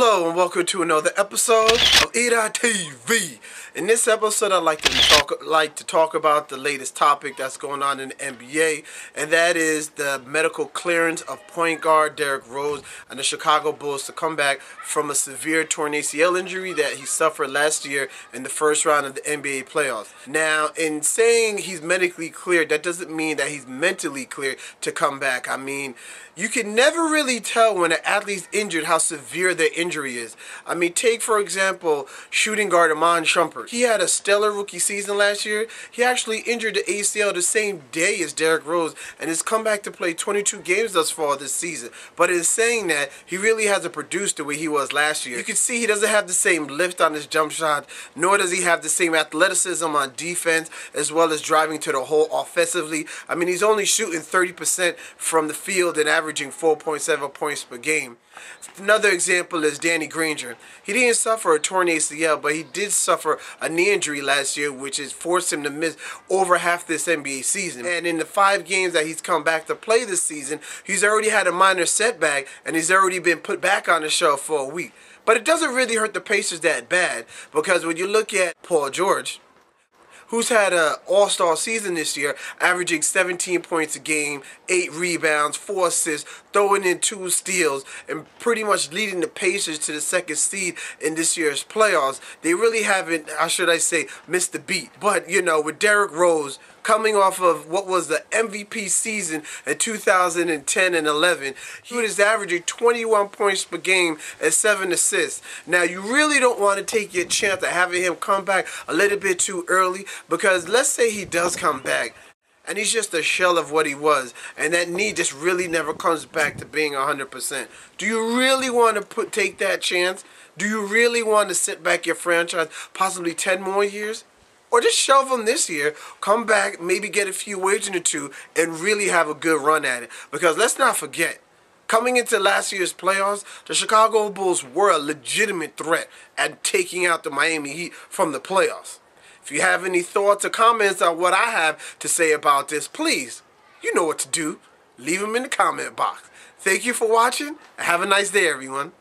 Hello and welcome to another episode of TV. In this episode, I'd like to talk about the latest topic that's going on in the NBA, and that is the medical clearance of point guard Derrick Rose and the Chicago Bulls to come back from a severe torn ACL injury that he suffered last year in the first round of the NBA playoffs. Now, in saying he's medically cleared, that doesn't mean that he's mentally cleared to come back. I mean, you can never really tell when an athlete's injured how severe their injury is. I mean, take for example shooting guard Iman Shumpert. He had a stellar rookie season last year. He actually injured the ACL the same day as Derrick Rose and has come back to play 22 games thus far this season. But in saying that, he really hasn't produced the way he was last year. You can see he doesn't have the same lift on his jump shot, nor does he have the same athleticism on defense, as well as driving to the hole offensively. I mean, he's only shooting 30% from the field and averaging 4.7 points per game. Another example is Danny Granger. He didn't suffer a torn ACL, but he did suffer a knee injury last year, which has forced him to miss over half this NBA season. And in the 5 games that he's come back to play this season, he's already had a minor setback, and he's already been put back on the shelf for a week. But it doesn't really hurt the Pacers that bad, because when you look at Paul George, who's had an all-star season this year, averaging 17 points a game, 8 rebounds, 4 assists, throwing in 2 steals, and pretty much leading the Pacers to the 2nd seed in this year's playoffs. They really haven't, how should I say, missed the beat. But, you know, with Derrick Rose coming off of what was the MVP season in 2010 and 11, he was averaging 21 points per game and 7 assists. Now, you really don't want to take your chance of having him come back a little bit too early, because let's say he does come back and he's just a shell of what he was, and that knee just really never comes back to being 100%. Do you really want to take that chance? Do you really want to sit back your franchise possibly 10 more years? Or just shelve him this year, come back, maybe get a few wagers or 2, and really have a good run at it. Because let's not forget, coming into last year's playoffs, the Chicago Bulls were a legitimate threat at taking out the Miami Heat from the playoffs. If you have any thoughts or comments on what I have to say about this, please, you know what to do. Leave them in the comment box. Thank you for watching, and have a nice day, everyone.